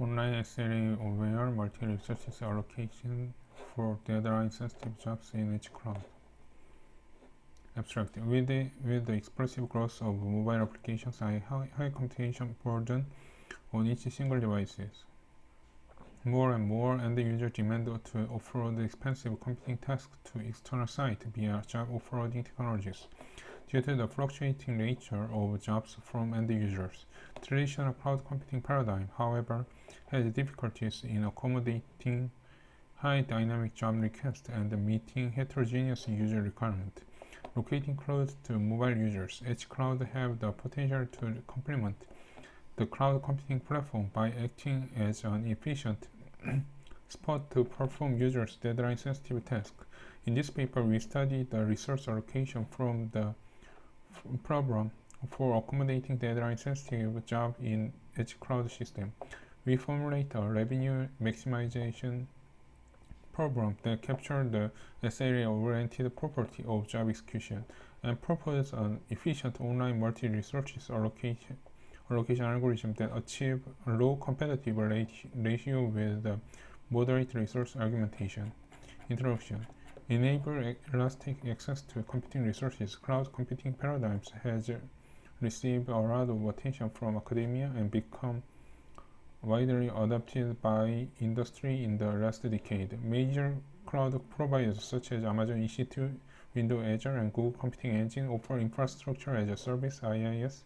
Online SLA-aware multi-resources allocation for deadline-sensitive jobs in each cloud. Abstract. With the explosive growth of mobile applications and high computation burden on each single devices, more and more end-user demand to offload expensive computing tasks to external sites via job offloading technologies. Due to the fluctuating nature of jobs from end users, traditional cloud computing paradigm, however, has difficulties in accommodating high dynamic job requests and meeting heterogeneous user requirements. Locating close to mobile users, edge clouds have the potential to complement the cloud computing platform by acting as an efficient spot to perform users' deadline-sensitive tasks. In this paper, we studied the resource allocation from the problem for accommodating deadline-sensitive job in edge cloud system. We formulate a revenue maximization problem that captures the SLA-oriented property of job execution and propose an efficient online multi-resources allocation algorithm that achieve a low competitive ratio with the moderate resource augmentation. Introduction. Enable elastic access to computing resources. Cloud computing paradigms has received a lot of attention from academia and become widely adopted by industry in the last decade. Major cloud providers such as Amazon EC2, Windows Azure, and Google Computing Engine offer infrastructure as a service (IaaS)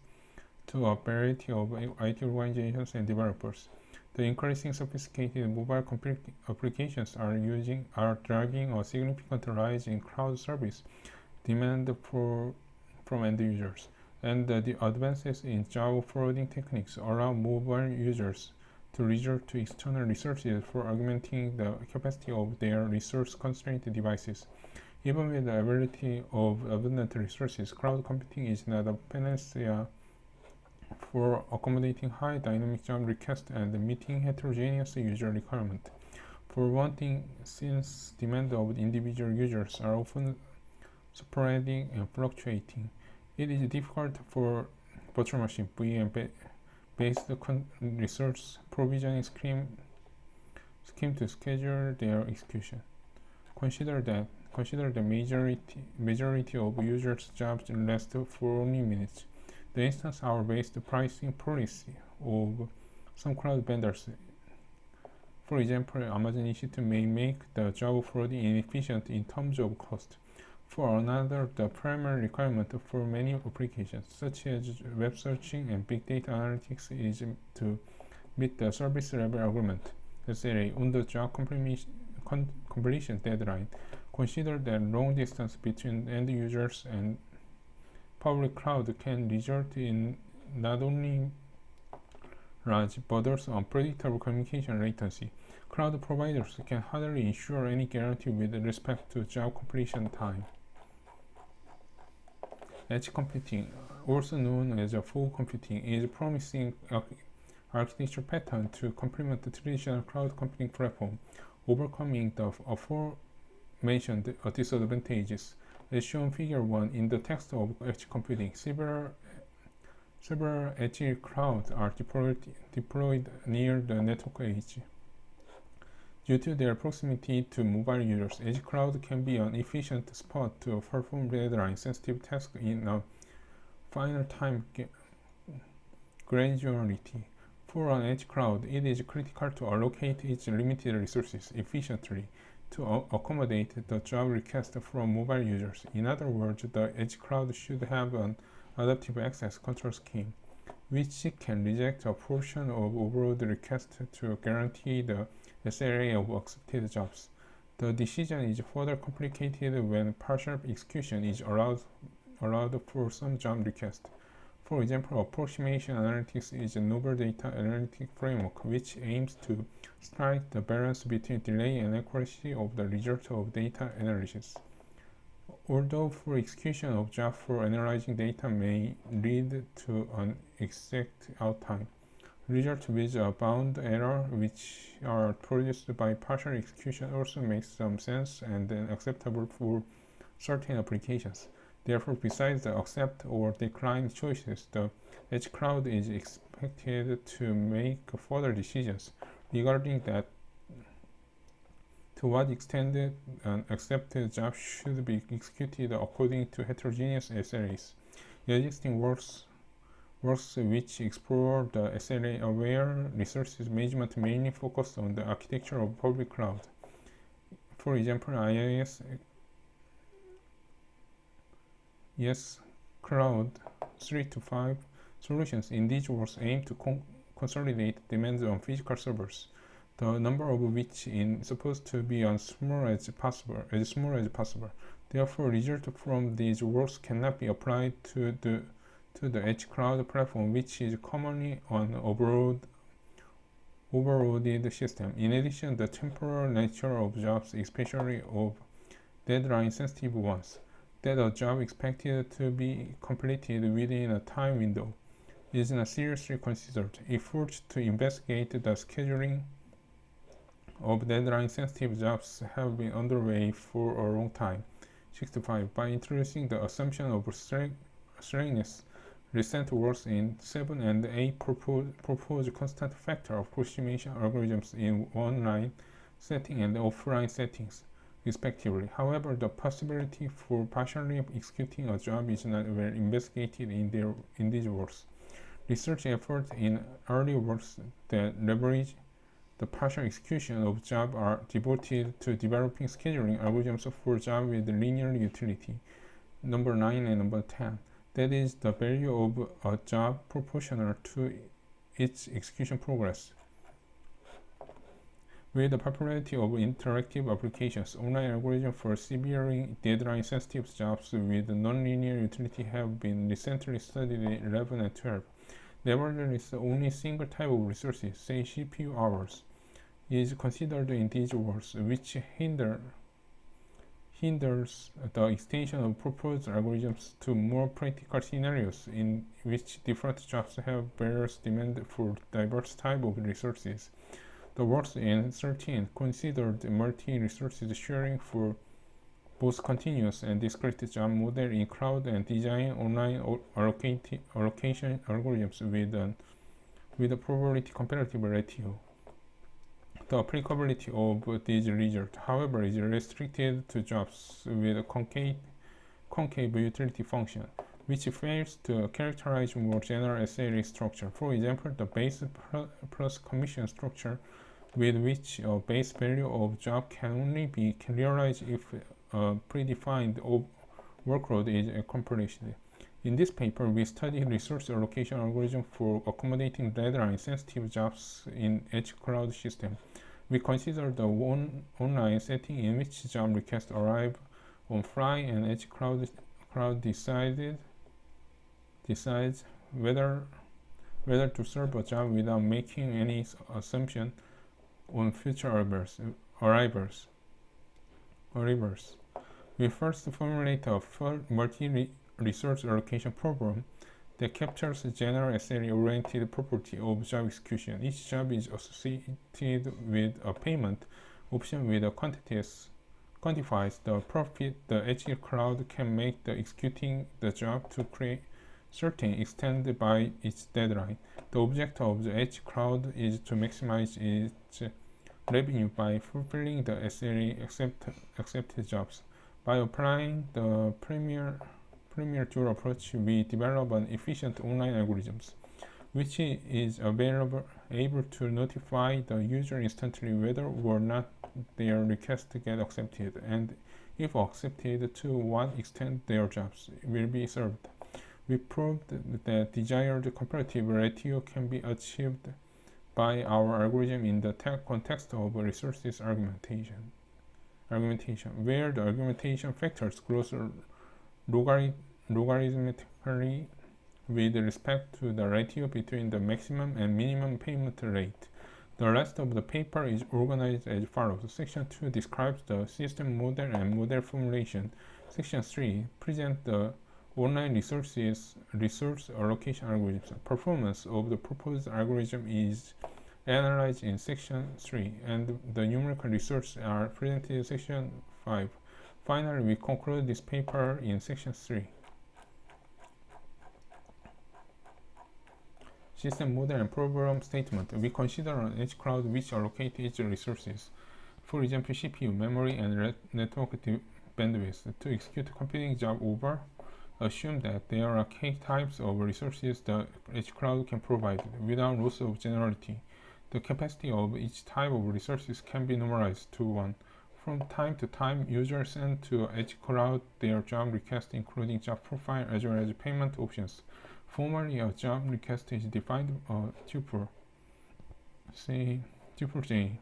to a variety of IT organizations and developers. The increasing sophisticated mobile computing applications are driving a significant rise in cloud service demand from end users, and the advances in job offloading techniques allow mobile users to resort to external resources for augmenting the capacity of their resource-constrained devices. Even with the availability of abundant resources, cloud computing is not a panacea for accommodating high dynamic job requests and meeting heterogeneous user requirements. For one thing, since demand of individual users are often sporadic and fluctuating, it is difficult for virtual machine VM-based resource provisioning scheme to schedule their execution. Consider the majority of users' jobs last for only minutes. The instance-hour-based pricing policy of some cloud vendors, for example, Amazon EC2, may make the job offloading inefficient in terms of cost. For another, the primary requirement for many applications, such as web searching and big data analytics, is to meet the service level agreement (SLA) on the job completion deadline. Consider that long distance between end users and public cloud can result in not only large but also unpredictable communication latency. Cloud providers can hardly ensure any guarantee with respect to job completion time. Edge computing, also known as fog computing, is a promising architecture pattern to complement the traditional cloud computing platform, overcoming the aforementioned disadvantages. As shown figure 1 in the text of edge computing, several edge clouds are deployed near the network edge. Due to their proximity to mobile users, edge cloud can be an efficient spot to perform deadline-sensitive tasks in a final time granularity. For an edge cloud, it is critical to allocate its limited resources efficiently to accommodate the job request from mobile users. In other words, the edge cloud should have an adaptive access control scheme, which can reject a portion of overload requests to guarantee the SLA of accepted jobs. The decision is further complicated when partial execution is allowed for some job requests. For example, approximation analytics is a novel data analytic framework which aims to strike the balance between delay and accuracy of the result of data analysis. Although full execution of job for analyzing data may lead to an exact outtime, results with a bound error which are produced by partial execution also makes some sense and acceptable for certain applications. Therefore, besides the accept or decline choices, the edge cloud is expected to make further decisions regarding that to what extent an accepted job should be executed according to heterogeneous SLAs. Existing works which explore the SLA-aware resources management mainly focus on the architecture of public cloud. For example, IIS Cloud 3 to 5 solutions in these works aim to consolidate demands on physical servers, the number of which is supposed to be as small as possible. Therefore, results from these works cannot be applied to the edge cloud platform, which is commonly an overloaded system. In addition, the temporal nature of jobs, especially of deadline-sensitive ones, that a job expected to be completed within a time window, is not seriously considered. Efforts to investigate the scheduling of deadline-sensitive jobs have been underway for a long time. 65. By introducing the assumption of slackness, recent works in 7 and 8 propose constant factor approximation algorithms in online setting and offline settings, respectively. However, the possibility for partially executing a job is not well investigated in these works. Research efforts in early works that leverage the partial execution of job are devoted to developing scheduling algorithms for jobs with linear utility, number 9 and number 10. That is, the value of a job proportional to its execution progress. With the popularity of interactive applications, online algorithms for severely deadline-sensitive jobs with nonlinear utility have been recently studied in 11 and 12. Nevertheless, only a single type of resources, say CPU hours, is considered in these works, which hinders the extension of proposed algorithms to more practical scenarios in which different jobs have various demands for diverse types of resources. The works in 13 considered multi-resources sharing for both continuous and discrete job model in cloud and design online allocation algorithms with a probability comparative ratio. The applicability of these results, however, is restricted to jobs with a concave utility function, which fails to characterize more general SLA structure. For example, the base plus commission structure, with which a base value of job can only be realized if a predefined workload is accomplished. In this paper, we studied resource allocation algorithm for accommodating deadline-sensitive jobs in edge cloud system. We considered the online setting in which job requests arrive on fly and edge cloud decides whether to serve a job without making any assumption on future arrivals. We first formulate a multi-resource allocation problem that captures the general SLA-oriented property of job execution. Each job is associated with a payment option with a quantifies the profit the edge cloud can make the executing the job to create certain extended by its deadline. The object of the edge cloud is to maximize its revenue by fulfilling the SLA accepted jobs. By applying the premier tool approach, we develop an efficient online algorithms, which is able to notify the user instantly whether or not their request get accepted, and if accepted, to what extent their jobs will be served. We proved that desired comparative ratio can be achieved by our algorithm in the context of resources argumentation, where the argumentation factors grows logarithmically with respect to the ratio between the maximum and minimum payment rate. The rest of the paper is organized as follows. Section 2 describes the system model and model formulation. Section 3 presents the online resource allocation algorithms. Performance of the proposed algorithm is analyzed in Section 3, and the numerical results are presented in Section 5. Finally, we conclude this paper in Section 3. System model and problem statement. We consider an edge cloud which allocates its resources, for example CPU, memory, and network bandwidth, to execute computing job over. Assume that there are k types of resources the edge cloud can provide without loss of generality. The capacity of each type of resources can be normalized to 1. From time to time, users send to edge cloud their job request, including job profile as well as payment options. Formally, a job request is defined a tuple, say tuple j,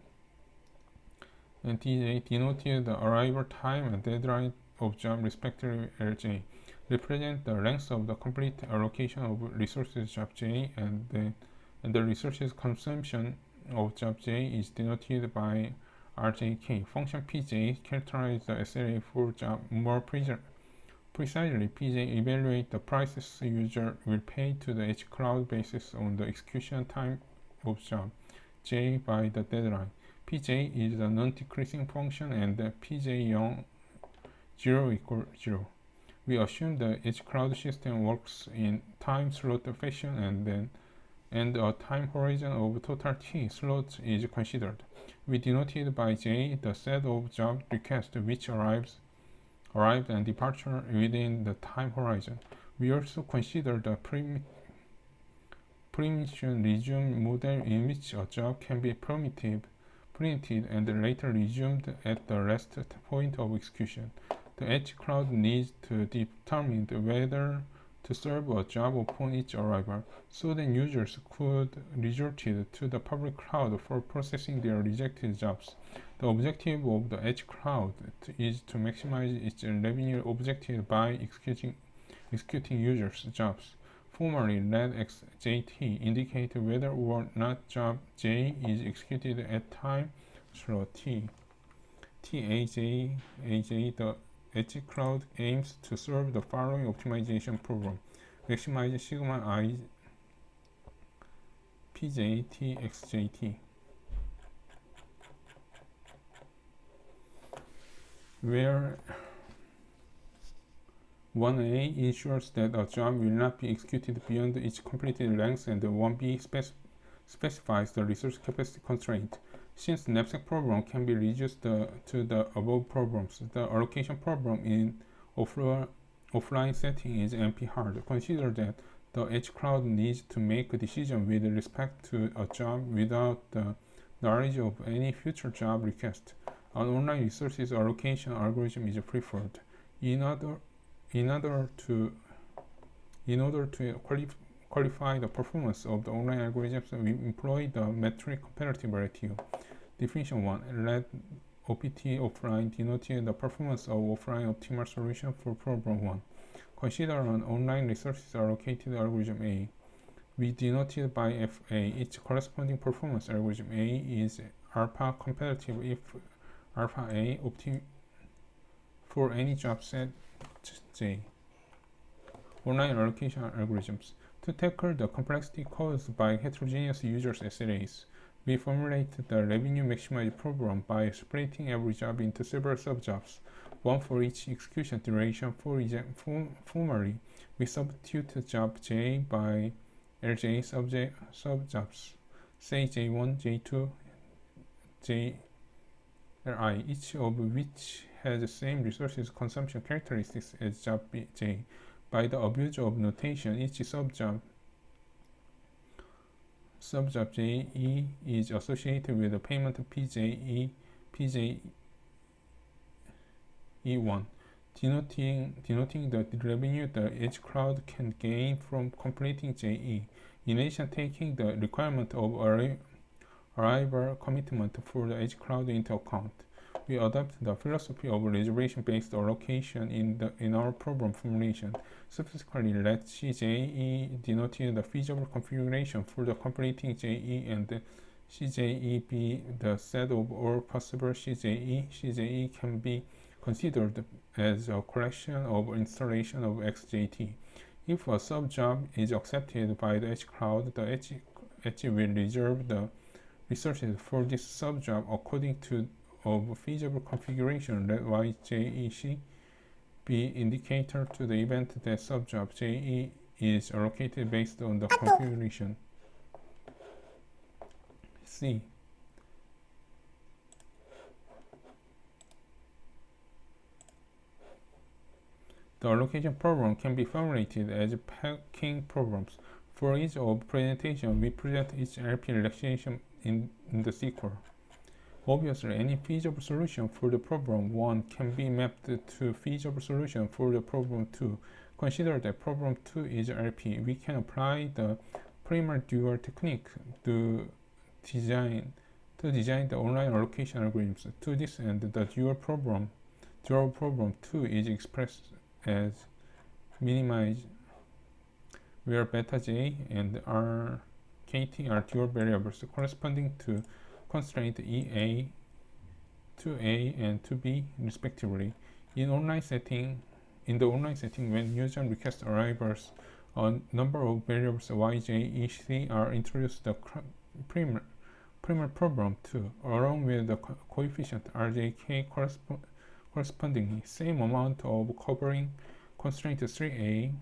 and tj denoted the arrival time and deadline of job, respectively lj, represent the length of the complete allocation of resources job j, and the resources consumption of job j is denoted by rjk. Function pj characterizes the SLA for job. More precisely, pj evaluates the prices user will pay to the edge cloud basis on the execution time of job j by the deadline. pj is a non-decreasing function, and pj 0 equals 0. We assume the edge cloud system works in time slot fashion, and a time horizon of total t slots is considered. We denoted by j the set of job requests which arrived and departure within the time horizon. We also consider the premission resume model, in which a job can be preempted and later resumed at the last point of execution. The edge cloud needs to determine whether to serve a job upon its arrival, so that users could resort to the public cloud for processing their rejected jobs. The objective of the edge cloud is to maximize its revenue objective by executing users' jobs. Formally, let xjt indicate whether or not job j is executed at time slot t. taj, the edge cloud aims to serve the following optimization problem: maximize sigma I pj t xjt, where 1a ensures that a job will not be executed beyond its completed length, and 1b specifies the resource capacity constraint. Since the knapsack problem can be reduced to the above problems, the allocation problem in offline setting is NP-hard. Consider that the edge cloud needs to make a decision with respect to a job without the knowledge of any future job request. An online resources allocation algorithm is preferred. In order to qualify the performance of the online algorithms, we employ the metric comparative ratio. Definition 1. Let OPT offline denote the performance of offline optimal solution for problem 1. Consider an online resources allocated algorithm A. We denote it by FA. Its corresponding performance algorithm A is alpha comparative if alpha A for any job set J. Online allocation algorithms. To tackle the complexity caused by heterogeneous users' SLAs, we formulate the revenue maximize problem by splitting every job into several subjobs, one for each execution duration. Formally, we substitute job J by LJ subjobs, say J1, J2, JLI, each of which has the same resources consumption characteristics as job J. By the abuse of notation, each subjob JE is associated with the payment PJE1, denoting the revenue the edge cloud can gain from completing JE. In addition, taking the requirement of arrival commitment for the edge cloud into account, we adopt the philosophy of reservation-based allocation in our problem formulation. Subsequently, let CJE denote the feasible configuration for the completing JE, and CJE be the set of all possible CJE. CJE can be considered as a collection of installation of XJT. If a subjob is accepted by the edge cloud, the edge will reserve the resources for this subjob according to of feasible configuration. Let YJEC be indicator to the event that subjob JE is allocated based on the configuration. C. The allocation problem can be formulated as packing problems. For ease of presentation, we present each LP relaxation in the sequel. Obviously, any feasible solution for the problem 1 can be mapped to feasible solution for the problem 2. Consider that problem 2 is LP. We can apply the primer dual technique to design the online allocation algorithms. To this end, the dual problem 2 is expressed as minimize, where beta j and rkt are dual variables corresponding to constraint EA, 2A, and 2B respectively. In the online setting, when user request arrivals, a number of variables yj, ec are introduced to the primer problem 2, along with the coefficient rjk correspondingly. Same amount of covering constraint 3A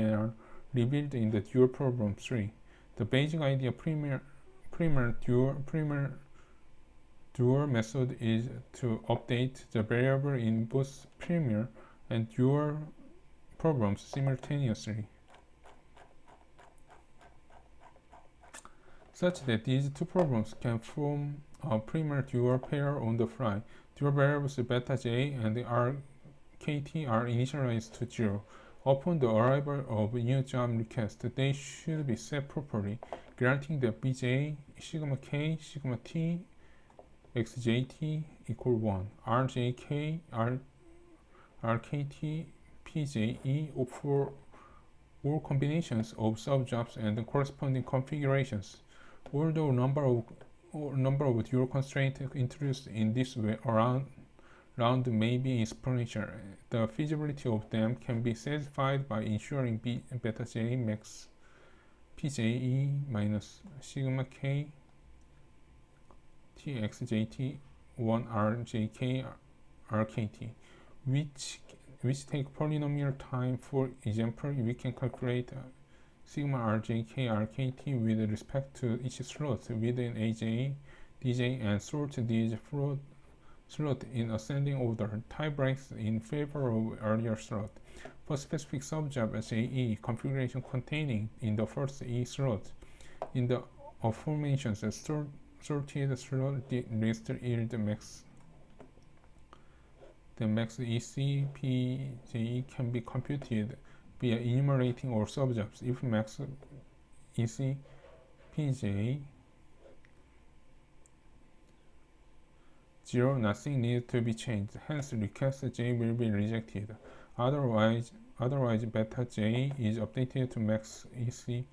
are revealed in the dual problem 3. The basic idea primer dual method is to update the variable in both primer and dual problems simultaneously, such that these two problems can form a primer dual pair on the fly. Dual variables beta j and rkt are initialized to 0. Upon the arrival of a new job request, they should be set properly, granting that bj, sigma k, sigma t, xjt equal 1, rjk, rkt, pje for all combinations of subjobs and corresponding configurations. Although number of dual constraints introduced in this way round may be exponential, the feasibility of them can be satisfied by ensuring beta j max pje minus sigma k txjt 1 rjk rkt, which take polynomial time. For example, we can calculate sigma rjk rkt with respect to each slot within aj, dj, and sort these slot in ascending order. Tie breaks in favor of earlier slot. For specific subjob JE configuration containing in the first E slot, in the aforementioned sorted slot list yield max. The max EC PJE can be computed via enumerating all subjobs. If max EC PJ 0, nothing needs to be changed. Hence, request J will be rejected. Otherwise, beta J is updated to max EC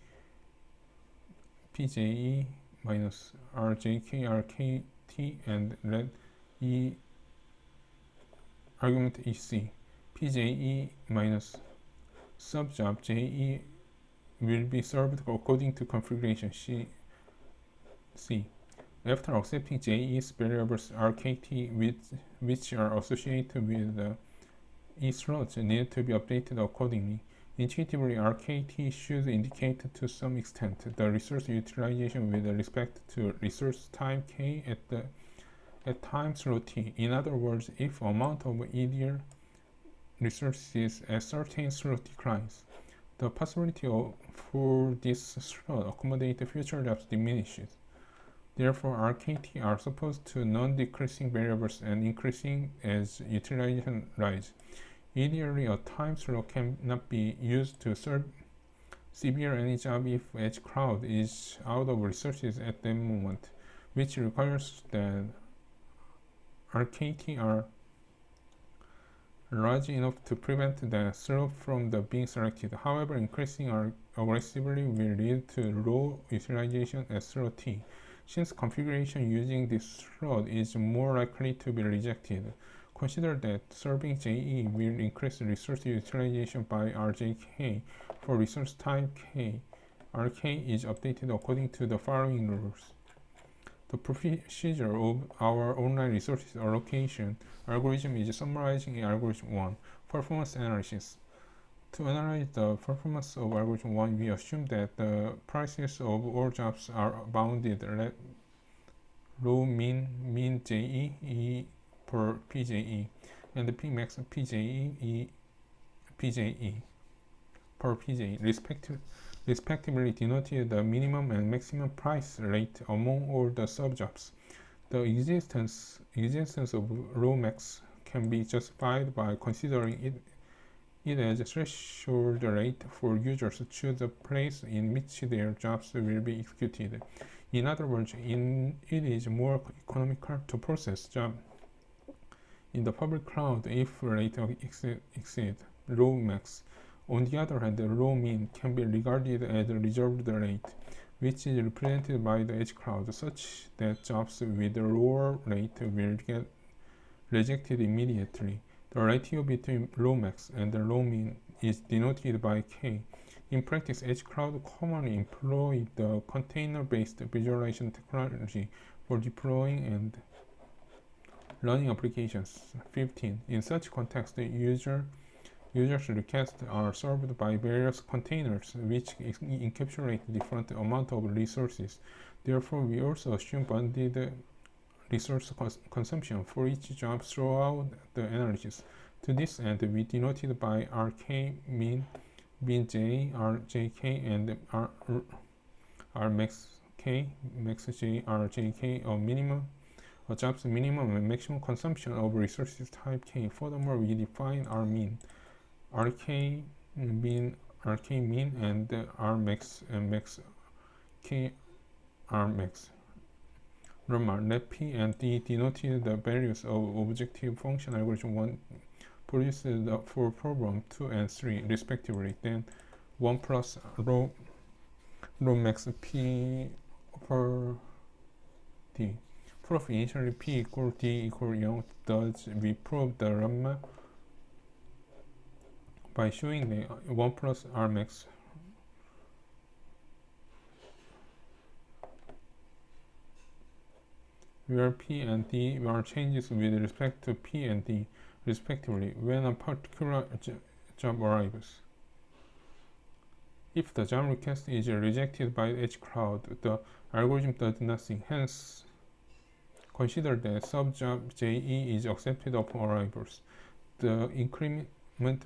PJE minus RJK RKT and let E argument EC. PJE minus subjob JE will be served according to configuration C. After accepting JE's variables RKT which are associated with the E slots need to be updated accordingly. Intuitively, RKT should indicate to some extent the resource utilization with respect to resource time K at time slot T. In other words, if amount of ideal resources at certain slot declines, the possibility for this slot accommodate future jobs diminishes. Therefore, RKT are supposed to non-decreasing variables and increasing as utilization rise. Ideally, a time slot cannot be used to serve severe any job if edge cloud is out of resources at that moment, which requires that RKT are large enough to prevent the slot from being selected. However, increasing aggressively will lead to low utilization at slot T. Since configuration using this slot is more likely to be rejected, consider that serving JE will increase resource utilization by RJK. For resource time K, RK is updated according to the following rules. The procedure of our online resources allocation algorithm is summarizing in algorithm 1. Performance analysis. To analyze the performance of algorithm 1, we assume that the prices of all jobs are bounded rho mean JE E per PJE and the P max PJE E PJE per PJE respectively denoted the minimum and maximum price rate among all the subjobs. The existence of rho max can be justified by considering it as a threshold rate for users to choose the place in which their jobs will be executed. In other words, it is more economical to process jobs in the public cloud if rate exceeds rho max. On the other hand, the rho mean can be regarded as a reserved rate, which is represented by the edge cloud, such that jobs with a lower rate will get rejected immediately. The ratio between rho max and the rho mean is denoted by K. In practice, edge cloud commonly employ the container-based visualization technology for deploying and running applications. 15. In such context, users' requests are served by various containers which encapsulate different amount of resources. Therefore, we also assume bounded resource consumption for each job throughout the analysis. To this end, we denoted by RK mean J, RJK, and R max K, max J, RJK, a job's minimum and maximum consumption of resources type K. Furthermore, we define R mean, RK mean, and R max and max K, R max. Let P and D denoted the values of objective function algorithm 1 produced for problem 2 and 3 respectively. Then 1 plus rho max P per D. Proof initially P equal D equal 0. Thus we prove the lemma by showing that 1 plus R max where P and D are changes with respect to P and D respectively when a particular job arrives. If the job request is rejected by the edge cloud, the algorithm does nothing. Hence, consider that subjob JE is accepted upon arrivals. The increment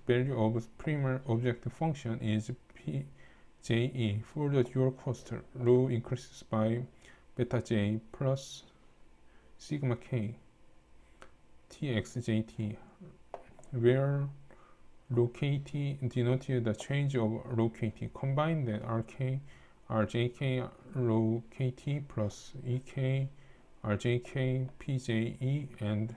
value of primary objective function is PJE. For the dual cost, rho increases by beta J plus sigma K TXJT, where rho KT denoted the change of rho KT. Combine that RK, RJK, rho KT plus EK, RJK, PJE, and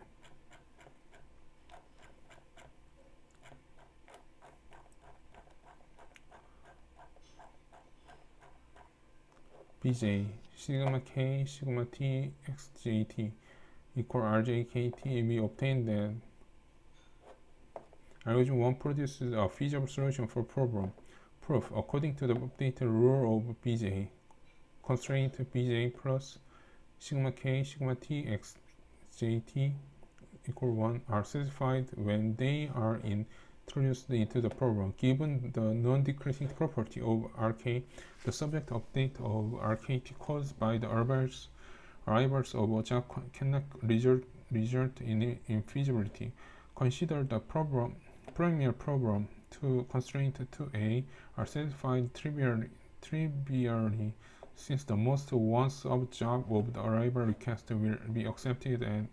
BJ, sigma K, sigma T, XJT equal RJKT, we obtain that algorithm 1 produces a feasible solution for problem. Proof, according to the updated rule of BJ, constraint BJ plus sigma K, sigma T, XJT equal 1 are satisfied when they are introduced into the program. Given the non-decreasing property of RK, the subject update of RKT caused by the arrivals of a job cannot result in infeasibility. Consider the premier problem to constraint 2a are satisfied trivially since the most one sub-job of the arrival request will be accepted and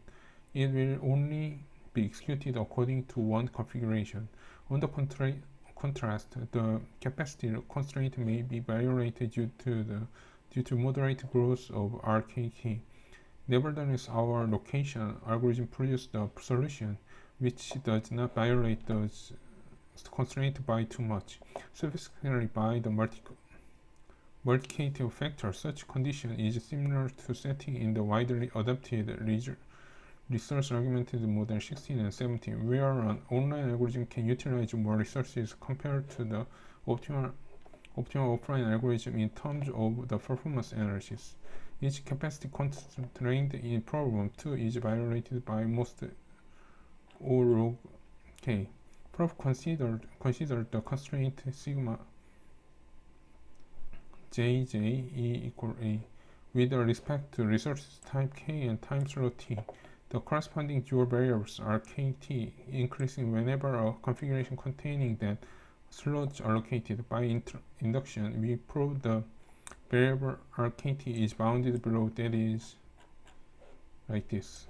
it will only be executed according to one configuration. On the contrast, the capacity constraint may be violated due to moderate growth of RKT. Nevertheless, our location algorithm produced a solution which does not violate the constraint by too much. Specifically, by the multiplicative factor, such condition is similar to setting in the widely adopted resource augmented model 16 and 17, where an online algorithm can utilize more resources compared to the optimal offline algorithm in terms of the performance analysis. Each capacity constraint in problem 2 is violated by most or log k. Proof consider the constraint sigma jj e equal a with respect to resources type k and time slot t. The corresponding dual variables are kt, increasing whenever a configuration containing that slots allocated by induction. We prove the variable rkt is bounded below, that is like this.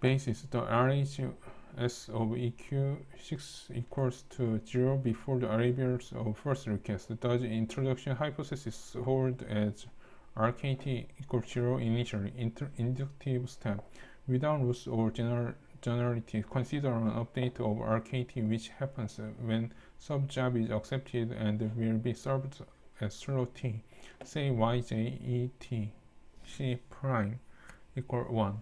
Basis: the RHS of EQ6 equals to 0 before the arrivals of first request. Does introduction hypothesis hold as RKT equals 0 initially? Inductive step. Without rules or generality, consider an update of RKT which happens when sub-job is accepted and will be served as slot T. Say yj et c prime equal 1.